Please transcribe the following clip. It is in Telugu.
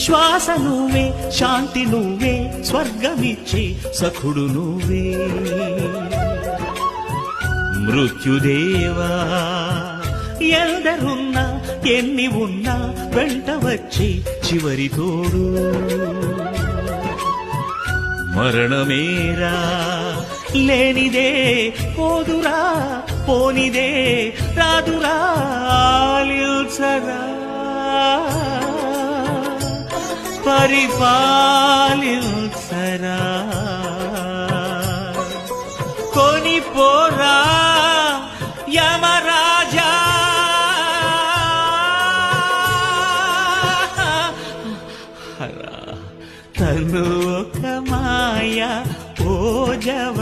శ్వాస నువ్వే, శాంతి నువ్వే, స్వర్గమిచ్చే సఖుడు నువ్వే. మృత్యుదేవా ఎందరున్నా ఎన్ని ఉన్నా వెంట వచ్చి చివరి తోడు. మరణమేరా లేనిదే పోదురా, పోనిదే రాదురా, ఆలిల్చరా పరిపాలిల్చరా. కొనిపోరా యమరాజా, తను ఒక మాయ ఓ జవ